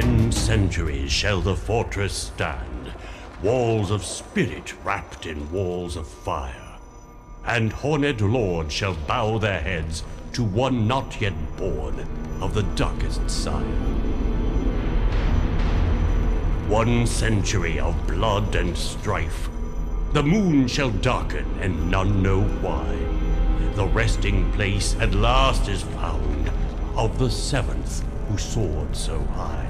10 centuries shall the fortress stand, walls of spirit wrapped in walls of fire. And horned lords shall bow their heads to one not yet born of the darkest sire. 1 century of blood and strife. The moon shall darken and none know why. The resting place at last is found of the 7th who soared so high.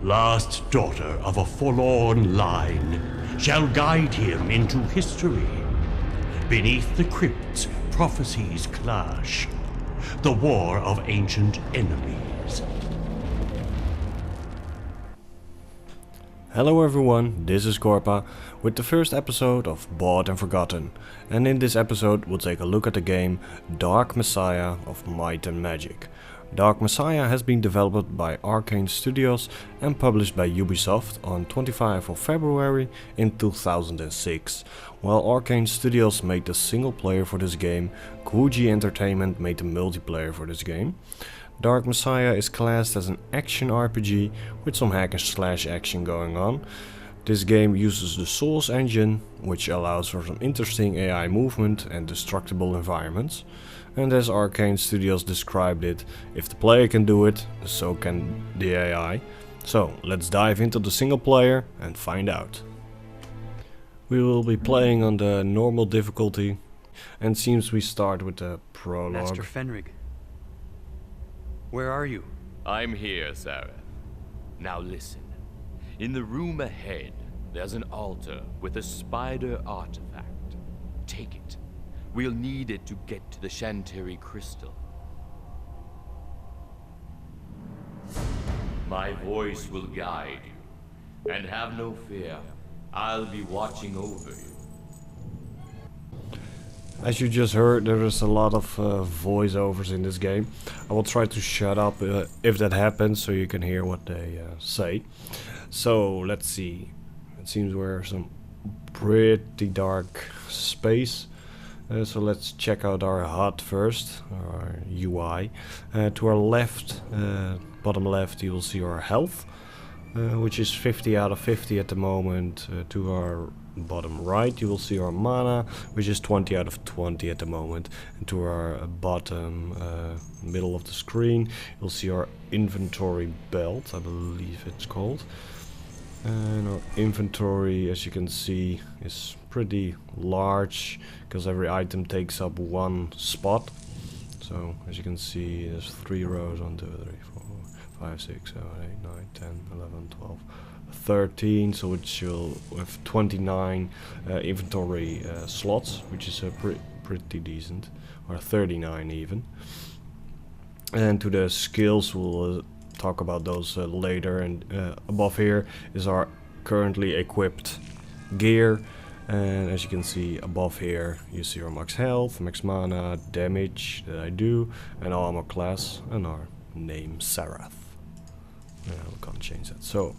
Last daughter of a forlorn line shall guide him into history. Beneath the crypts, prophecies clash, the war of ancient enemies. Hello everyone, this is Korpah with the first episode of Bought and Forgotten, and in this episode we'll take a look at the game Dark Messiah of Might and Magic. Dark Messiah has been developed by Arcane Studios and published by Ubisoft on 25th of February in 2006. While Arcane Studios made the single player for this game, Kuji Entertainment made the multiplayer for this game. Dark Messiah is classed as an action RPG with some hack and slash action going on. This game uses the Source engine, which allows for some interesting AI movement and destructible environments. And as Arcane Studios described it, if the player can do it, so can the AI. So let's dive into the single player and find out. We will be playing on the normal difficulty, and seems we start with the prologue. Master Fenrig, where are you? I'm here, Sarah. Now listen. In the room ahead, there's an altar with a spider artifact. Take it. We'll need it to get to the Shantiri crystal. My voice will guide you. And have no fear, I'll be watching over you. As you just heard, there is a lot of voiceovers in this game. I will try to shut up if that happens, so you can hear what they say. So let's see. It seems we're some pretty dark space. So let's check out our HUD first, our UI. To our left, bottom left, you will see our health, which is 50 out of 50 at the moment. To our bottom right, you will see our mana, which is 20 out of 20 at the moment. And to our bottom middle of the screen, you'll see our inventory belt, I believe it's called. And our inventory, as you can see, is pretty large because every item takes up 1 spot. So as you can see, there's 3 rows, 1, 2, 3, 4, 5, 6, 7, 8, 9, 10, 11, 12, 13. So it will have 29 inventory slots, which is pretty decent, or 39 even. And to the skills, we'll talk about those later. And above here is our currently equipped gear, and as you can see above here you see our max health, max mana, damage that I do, and our armor class, and our name Sarath. We can't change that. So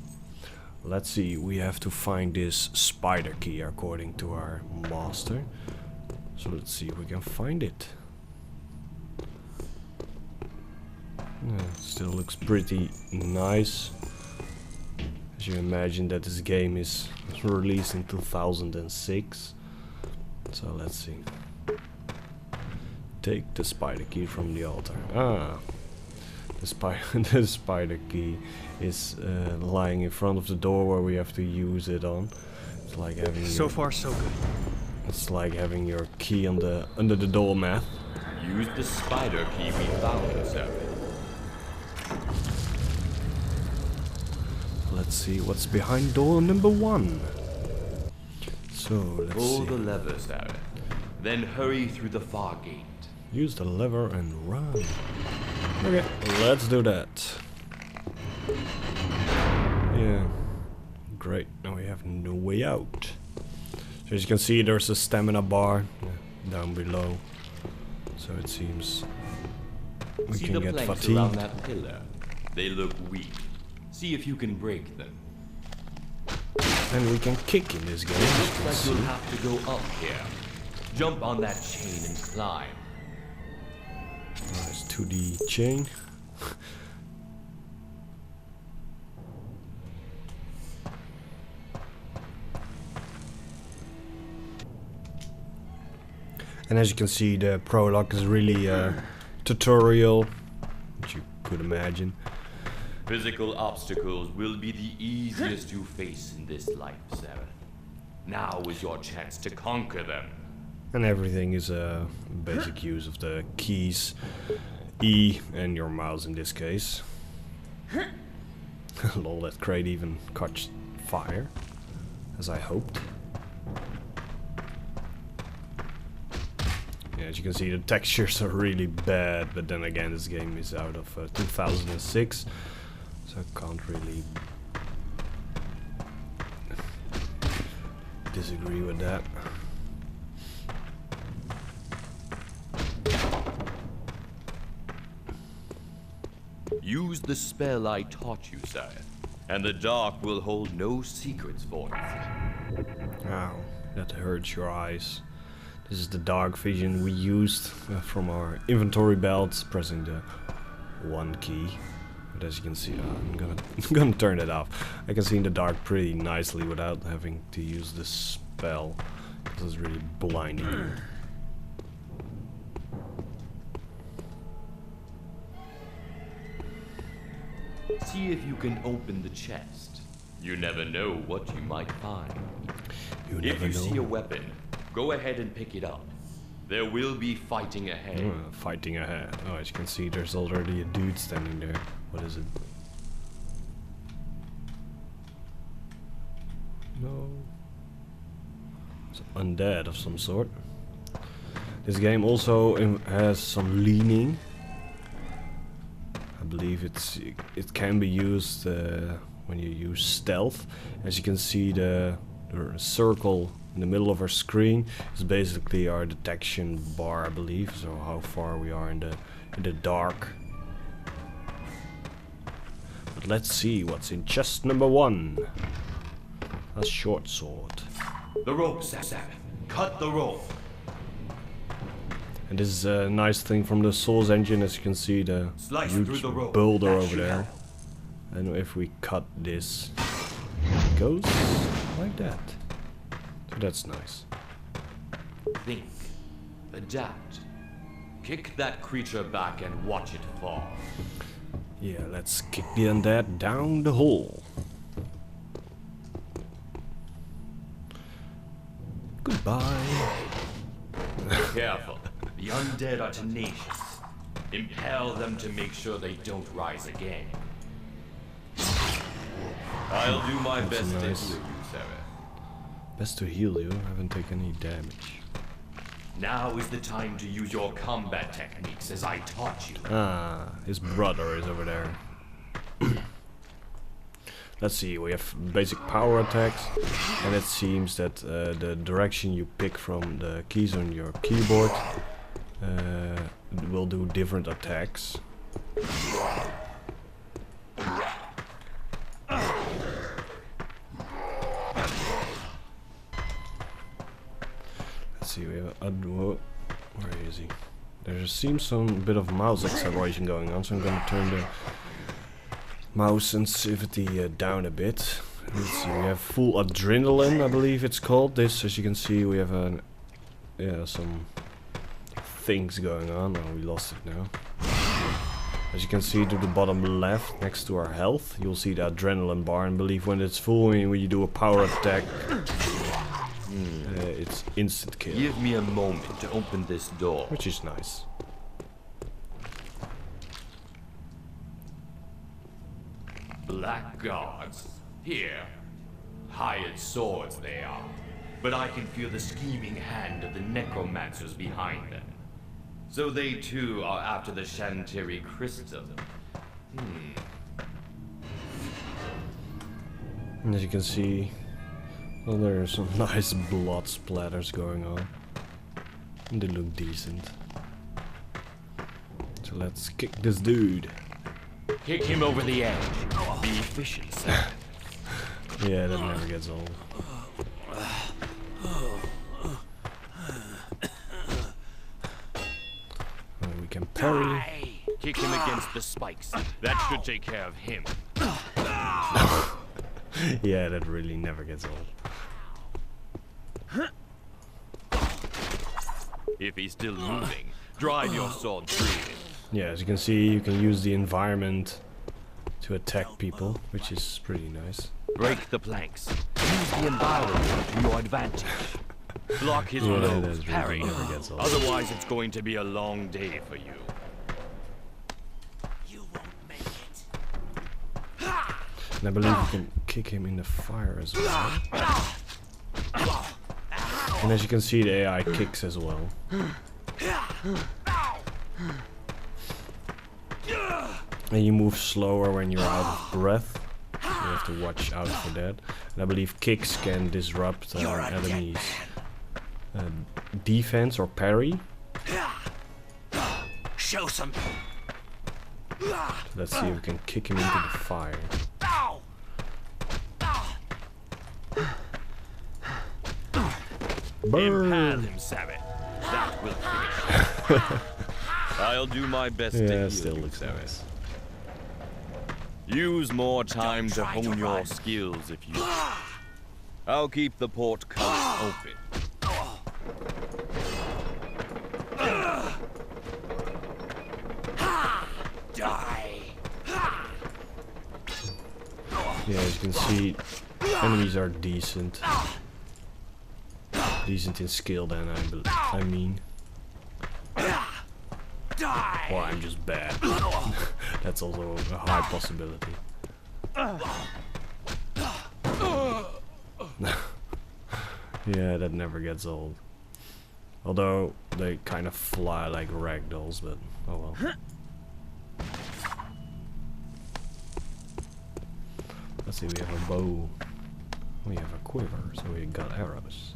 let's see, we have to find this spider key according to our master. So let's see if we can find it. Still looks pretty nice. As you imagine that this game is released in 2006. So let's see. take the spider key from the altar. Ah, the spider key is lying in front of the door where we have to use it on. It's like having So far, so good. it's like having your key on the under the doormat. Use the spider key we found, sir. Let's see what's behind door number 1. So let's Pull see. the lever, sir. Then hurry through the far gate. Use the lever and run. Okay, let's do that. Yeah. Great, now we have no way out. So as you can see, there's a stamina bar down below. So it seems we See can the get planks around fatigued. that pillar? They look weak. See if you can break them. And we can kick in this game, as you Looks can like see. you'll have to go up here. Jump on that chain and climb. Nice 2D chain. And as you can see, the prologue is really tutorial, which you could imagine. Physical obstacles will be the easiest you face in this life, Sarah. Now is your chance to conquer them. And everything is a basic use of the keys, E and your mouse in this case. Lol, that crate even caught fire, as I hoped. Yeah, as you can see, the textures are really bad, but then again, this game is out of 2006, so I can't really disagree with that. Use the spell I taught you, sire, and the dark will hold no secrets for you. Ow, that hurts your eyes. This is the dark vision we used from our inventory belts, pressing the 1 key. But as you can see, I'm gonna turn it off. I can see in the dark pretty nicely without having to use the spell, because it's really blinding you. See if you can open the chest. You never know what you might find. You If never you see a know. weapon, go ahead and pick it up. There will be fighting ahead. Fighting ahead. Oh, as you can see, there's already a dude standing there. What is it? No. It's undead of some sort. This game also has some leaning. I believe it can be used when you use stealth. As you can see, the circle in the middle of our screen is basically our detection bar, I believe. So how far we are in the dark. But let's see what's in chest number 1. A short sword. The rope, Sarah. Cut the rope. And this is a nice thing from the Souls engine, as you can see the Slice huge through the rope. boulder That over should there. help. And if we cut this, it goes like that. So that's nice. Think. Adapt. Kick that creature back and watch it fall. Yeah, let's kick the undead down the hole. Goodbye. Careful. The undead are tenacious. Impel them to make sure they don't rise again. I'll do my That's best nice. to heal you, Sarah. Best to heal you, I haven't taken any damage. Now is the time to use your combat techniques as I taught you. Ah, his brother is over there. Let's see, we have basic power attacks, and it seems that the direction you pick from the keys on your keyboard will do different attacks. Let's see, we have where is he? There seems some bit of mouse acceleration going on, so I'm gonna turn the mouse sensitivity down a bit. Let's see, we have full adrenaline, I believe it's called. This, as you can see, we have some things going on. Oh, we lost it now. As you can see to the bottom left, next to our health, you'll see the adrenaline bar. And believe when it's full and when you do a power attack, it's instant kill. Give me a moment to open this door. Which is nice. Blackguards. Here. Hired swords they are. But I can feel the scheming hand of the necromancers behind them. So they too are after the Shantiri crystal. And as you can see, well, there are some nice blood splatters going on. And they look decent. So let's kick this dude. Kick him over the edge. Be efficient, sir. Yeah, that never gets old. We can parry. Kick him against the spikes. That should take care of him. Yeah, that really never gets old. If he's still moving, drive your sword through him. Yeah, as you can see, you can use the environment to attack people, which is pretty nice. Break the planks. Use the environment to your advantage. Block his blows, that parry. really never gets old. Otherwise, it's going to be a long day for you. You won't make it. And I believe you can kick him in the fire as well. And as you can see, the AI kicks as well. And you move slower when you're out of breath. So you have to watch out for that. And I believe kicks can disrupt enemies' defense or parry. Show some. So let's see if we can kick him into the fire. Impale him, Sarah. That will finish him. I'll do my best to Yeah, heal still you, looks Sarah. nice. Use more time to try to hone your run. skills if you. I'll keep the portcullis open. Die. Yeah, as you can see, enemies are decent. Decent in skill then, I mean. Die. Or I'm just bad. That's also a high possibility. Yeah, that never gets old. Although, they kind of fly like ragdolls, but oh well. Let's see, we have a bow. We have a quiver, so we got arrows.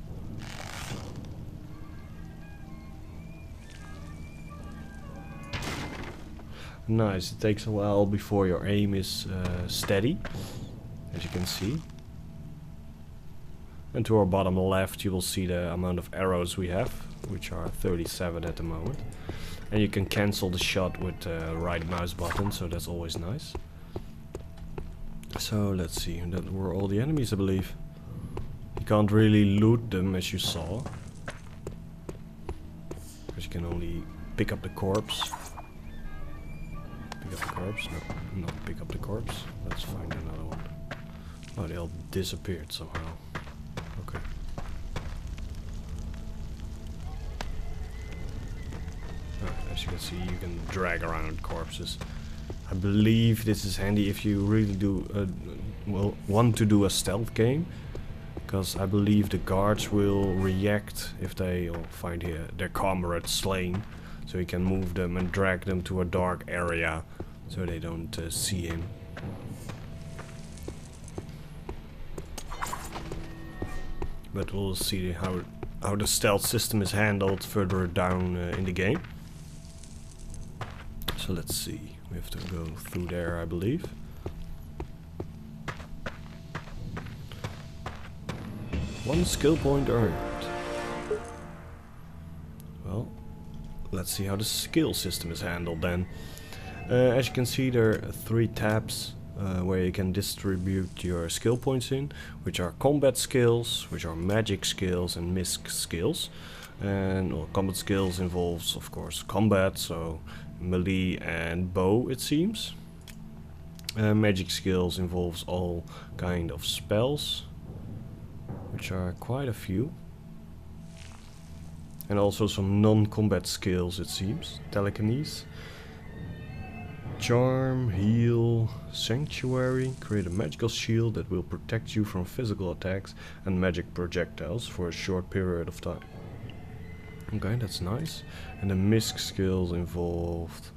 Nice, it takes a while before your aim is steady, as you can see. And to our bottom left you will see the amount of arrows we have, which are 37 at the moment. And you can cancel the shot with the right mouse button, so that's always nice. So let's see, that were all the enemies, I believe. You can't really loot them as you saw, because you can only pick up the corpse. Pick up the corpse? No, not pick up the corpse. Let's find another one. Oh, they all disappeared somehow. Okay. As you can see, you can drag around corpses. I believe this is handy if you really do want to do a stealth game, because I believe the guards will react if they find their comrade slain, so you can move them and drag them to a dark area so they don't see him. But we'll see how the stealth system is handled further down in the game. So let's see. We have to go through there, I believe. One skill point earned. Well, let's see how the skill system is handled then. As you can see, there are 3 tabs where you can distribute your skill points in, which are combat skills, which are magic skills, and misc skills. And well, combat skills involves, of course, combat, so melee and bow, it seems. Magic skills involves all kind of spells, which are quite a few. And also some non-combat skills, it seems. Telekinesis. Charm, heal, sanctuary. Create a magical shield that will protect you from physical attacks and magic projectiles for a short period of time. Okay, that's nice. And the misc skills involved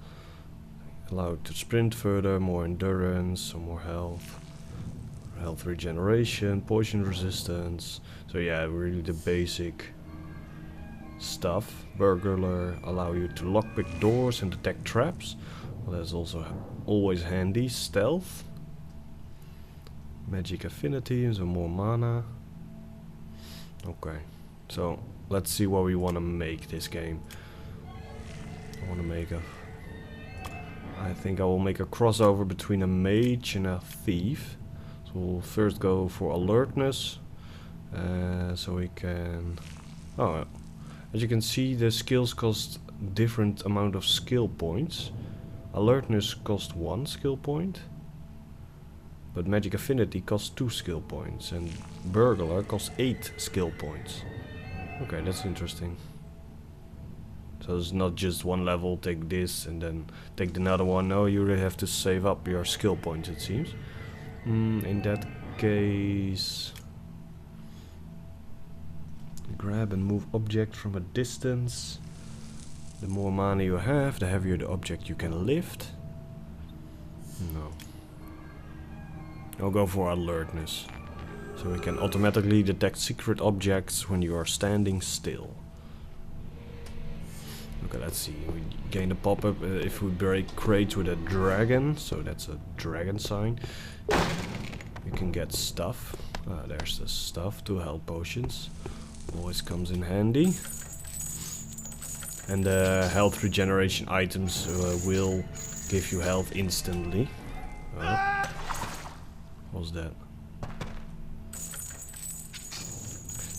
allowed to sprint further, more endurance, some more health, health regeneration, poison resistance. So yeah, really the basic stuff. Burglar allow you to lockpick doors and detect traps. Well, that's also always handy. Stealth, magic affinity, and some more mana. Okay, so let's see what we want to make this game. I want to make a... I think I will make a crossover between a mage and a thief. So we'll first go for alertness. So we can... Oh, as you can see, the skills cost different amount of skill points. Alertness costs 1 skill point. But magic affinity costs 2 skill points. And burglar costs 8 skill points. Okay, that's interesting. So it's not just one level, take this and then take another one. No, you really have to save up your skill points, it seems. In that case... grab and move object from a distance. The more mana you have, the heavier the object you can lift. No. I'll go for alertness. So we can automatically detect secret objects when you are standing still. Okay, let's see. We gain a pop-up if we break crates with a dragon. So that's a dragon sign. You can get stuff. There's the stuff, 2 health potions. Always comes in handy. And the health regeneration items will give you health instantly. What's that?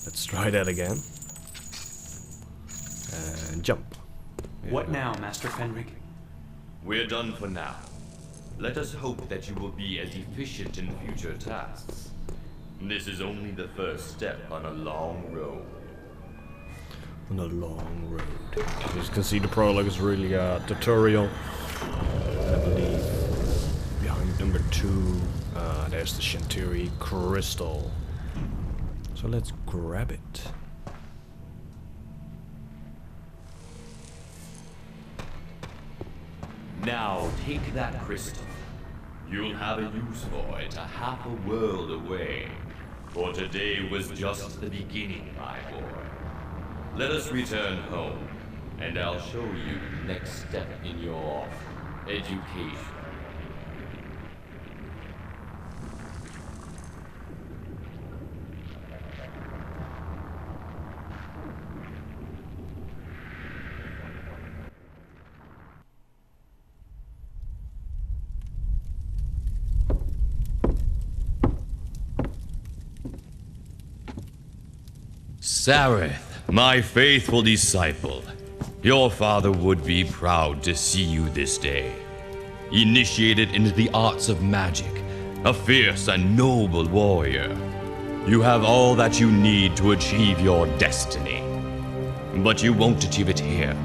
Let's try that again. And jump. What now, Master Fenric? We're done for now. Let us hope that you will be as efficient in future tasks. This is only the first step on a long road. On a long road. As you can see, the prologue is really a tutorial. I believe behind number 2, there's the Shantiri crystal. So let's grab it. Now take that crystal. You'll have a use for it a half a world away. For today was just the beginning, my boy. Let us return home, and I'll show you the next step in your education. Sareth, my faithful disciple, your father would be proud to see you this day. Initiated into the arts of magic, a fierce and noble warrior, you have all that you need to achieve your destiny. But you won't achieve it here.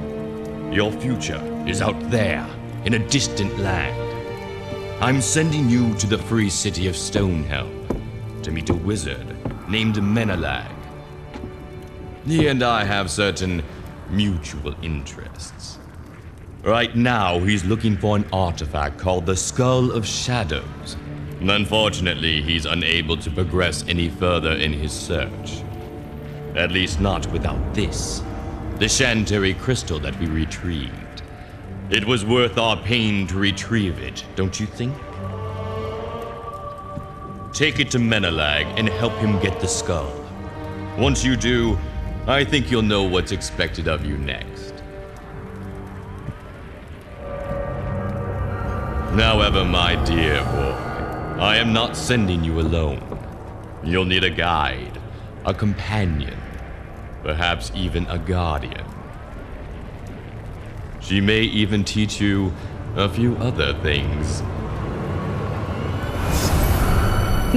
Your future is out there, in a distant land. I'm sending you to the free city of Stonehelm to meet a wizard named Menelag. He and I have certain mutual interests. Right now, he's looking for an artifact called the Skull of Shadows. Unfortunately, he's unable to progress any further in his search. At least not without this, the Shantiri crystal that we retrieved. It was worth our pain to retrieve it, don't you think? Take it to Menelag and help him get the skull. Once you do, I think you'll know what's expected of you next. However, my dear boy, I am not sending you alone. You'll need a guide, a companion. perhaps even a guardian. She may even teach you a few other things.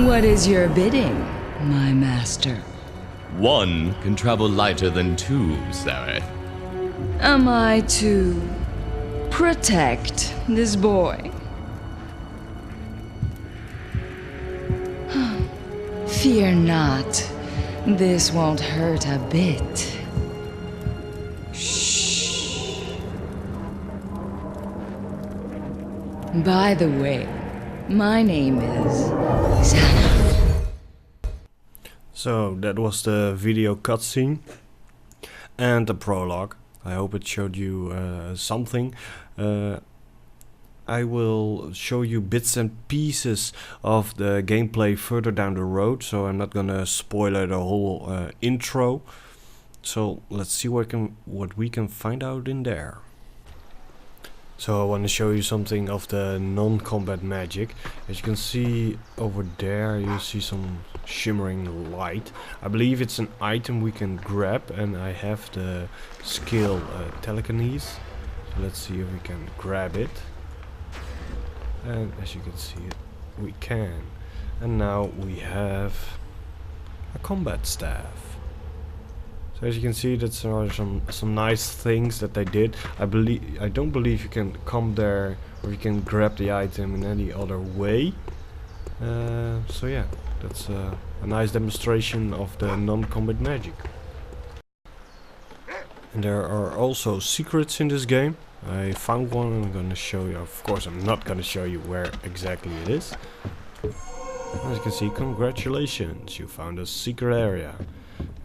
What is your bidding, my master? One can travel lighter than two, Sarah. Am I to protect this boy? Fear not. This won't hurt a bit. Shh. By the way, my name is Sana. So that was the video cutscene and the prologue. I hope it showed you something. I will show you bits and pieces of the gameplay further down the road, so I'm not gonna spoiler the whole intro. So let's see what we can find out in there. So I want to show you something of the non-combat magic. As you can see over there, you see some shimmering light. I believe it's an item we can grab, and I have the skill telekinesis. So let's see if we can grab it. And as you can see, we can. And now we have a combat staff. So as you can see, that's some nice things that they did. I don't believe you can come there or you can grab the item in any other way. So yeah, that's a nice demonstration of the non-combat magic. And there are also secrets in this game. I found one and I'm gonna show you. Of course, I'm not gonna show you where exactly it is. As you can see, congratulations, you found a secret area.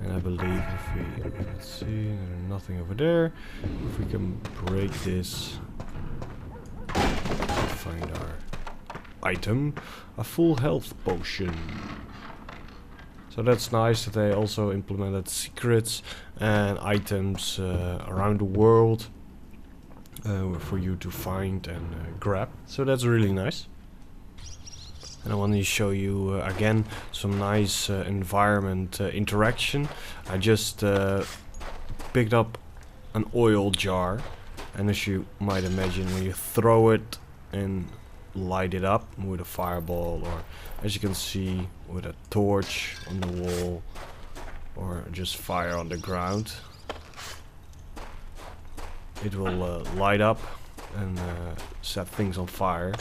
And I believe if we, let's see, there's nothing over there. If we can break this, find our item, a full health potion. So that's nice that they also implemented secrets and items around the world for you to find and grab. So that's really nice. And I want to show you again some nice environment interaction. I just picked up an oil jar, and as you might imagine, when you throw it and light it up with a fireball, or as you can see with a torch on the wall, or just fire on the ground, it will light up and set things on fire.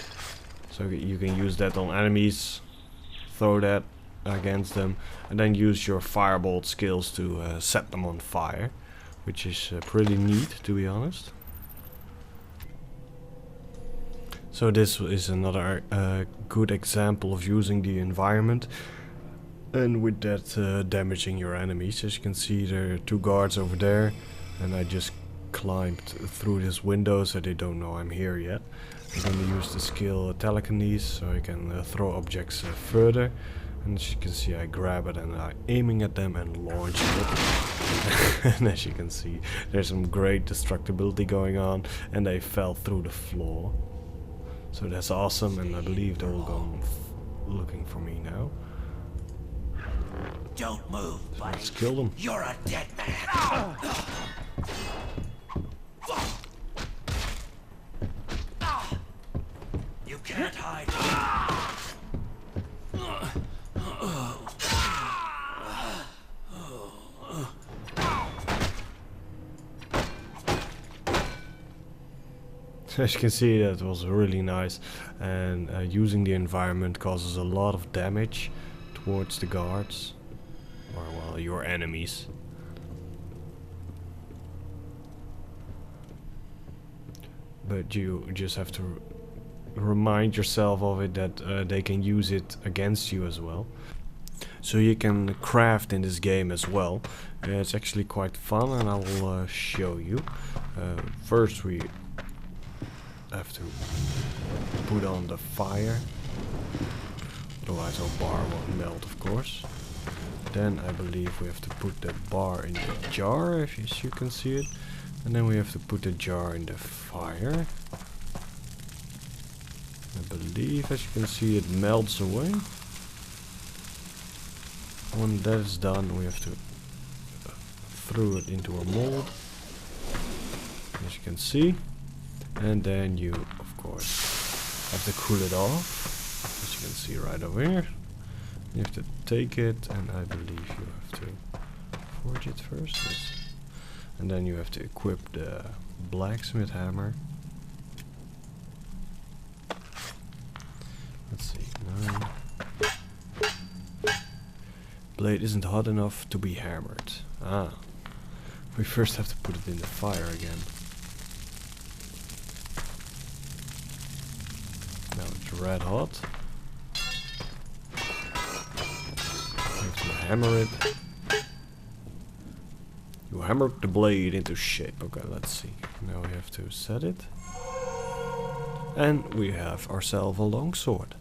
So you can use that on enemies, throw that against them, and then use your firebolt skills to set them on fire, which is pretty neat, to be honest. So this is another good example of using the environment, and with that damaging your enemies. As you can see, there are two guards over there, and I just climbed through this window so they don't know I'm here yet. I'm going to use the skill telekinesis so I can throw objects further. And as you can see, I grab it and I'm aiming at them and launching it. And as you can see, there's some great destructibility going on, and they fell through the floor. So that's awesome, and I believe they're all going looking for me now. Don't move, So buddy. let's kill them. You're a dead man. You can't hide. As you can see, that was really nice, and using the environment causes a lot of damage towards the guards, or well, your enemies. But you just have to remind yourself of it, that they can use it against you as well. So you can craft in this game as well. It's actually quite fun, and I will show you. First we have to put on the fire, otherwise our bar won't melt, of course. Then I believe we have to put the bar in the jar, as you can see it, and then we have to put the jar in the fire. I believe, as you can see, it melts away. When that is done, we have to threw it into a mold, as you can see, and then you of course have to cool it off, as you can see right over here. You have to take it, and I believe you have to forge it first, yes. And then you have to equip the blacksmith hammer. Let's see, 9. Blade isn't hot enough to be hammered. Ah, we first have to put it in the fire again. Now it's red hot. You have to hammer it. You hammered the blade into shape. Okay, let's see. Now we have to set it. And we have ourselves a longsword.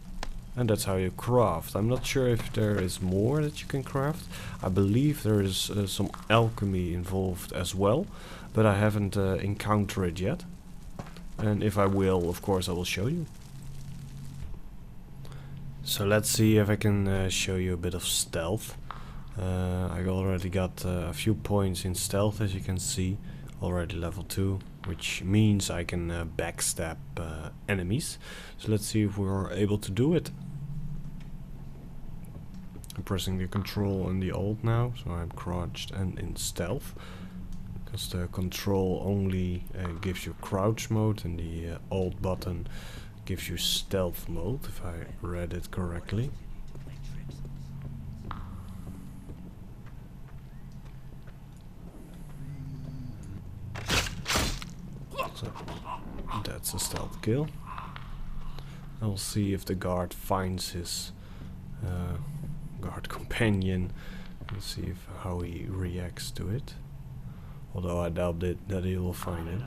And that's how you craft. I'm not sure if there is more that you can craft. I believe there is some alchemy involved as well, but I haven't encountered it yet. And if I will, of course I will show you. So let's see if I can show you a bit of stealth. I already got a few points in stealth, as you can see, already level 2, which means I can backstab enemies. So let's see if we're able to do it. I'm pressing the control and the alt now, so I'm crouched and in stealth, because the control only gives you crouch mode and the alt button gives you stealth mode, if I read it correctly. So that's a stealth kill. I'll see if the guard finds his guard companion and see if how he reacts to it. Although I doubt that he will find it.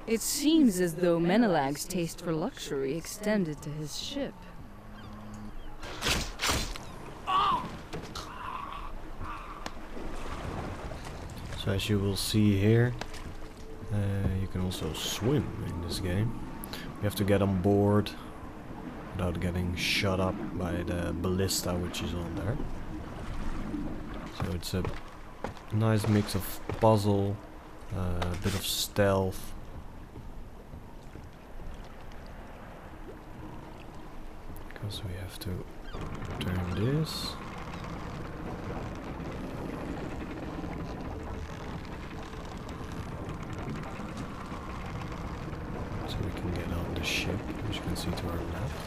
It seems as though Menelag's taste for luxury extended to his ship. So as you will see here, you can also swim in this game. You have to get on board without getting shot up by the ballista which is on there. So it's a nice mix of puzzle, a bit of stealth. Because we have to turn this. So we can get on the ship, as you can see to our left.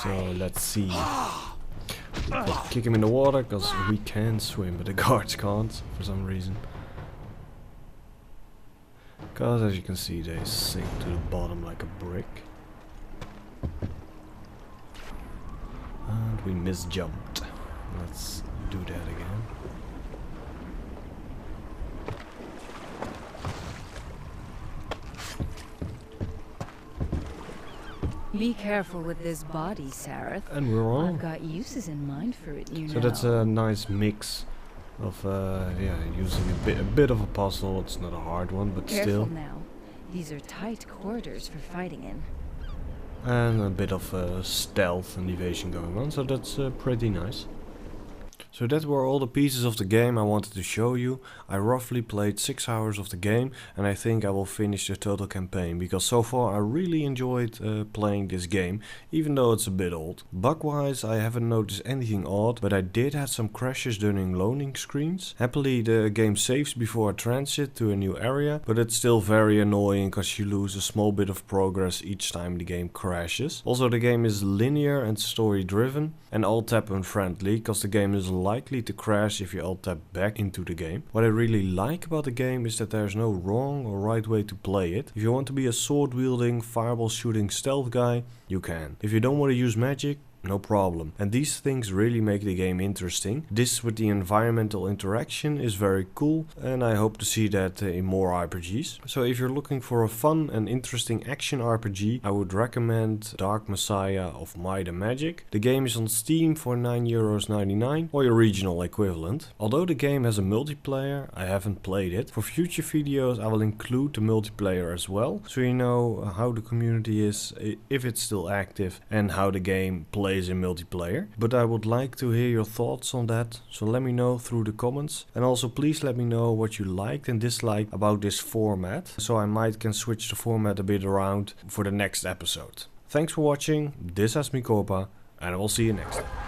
So let's see. We'll kick him in the water, because we can swim, but the guards can't for some reason. Because as you can see, they sink to the bottom like a brick. And we misjumped. Let's do that again. Be careful with this body, Sareth. And we're on. I've got uses in mind for it, you know. So that's a nice mix of yeah, using a bit of a puzzle. It's not a hard one, but Careful still. now. These are tight quarters for fighting in. And a bit of stealth and evasion going on, so that's pretty nice. So that were all the pieces of the game I wanted to show you. I roughly played 6 hours of the game, and I think I will finish the total campaign, because so far I really enjoyed playing this game, even though it's a bit old. Bug-wise I haven't noticed anything odd, but I did have some crashes during loading screens. Happily the game saves before I transit to a new area, but it's still very annoying because you lose a small bit of progress each time the game crashes. Also the game is linear and story driven, and alt-tab unfriendly, because the game is likely to crash if you alt-tab back into the game. What I really like about the game is that there's no wrong or right way to play it. If you want to be a sword wielding, fireball shooting stealth guy, you can. If you don't want to use magic, no problem. And these things really make the game interesting. This with the environmental interaction is very cool, and I hope to see that in more RPGs. So if you're looking for a fun and interesting action RPG, I would recommend Dark Messiah of Might and Magic. The game is on Steam for €9.99 or your regional equivalent. Although the game has a multiplayer, I haven't played it. For future videos I will include the multiplayer as well, so you know how the community is, if it's still active, and how the game plays in multiplayer. But I would like to hear your thoughts on that, so let me know through the comments. And also please let me know what you liked and disliked about this format, so I might can switch the format a bit around for the next episode. Thanks for watching, this has been Korpah, and I will see you next time.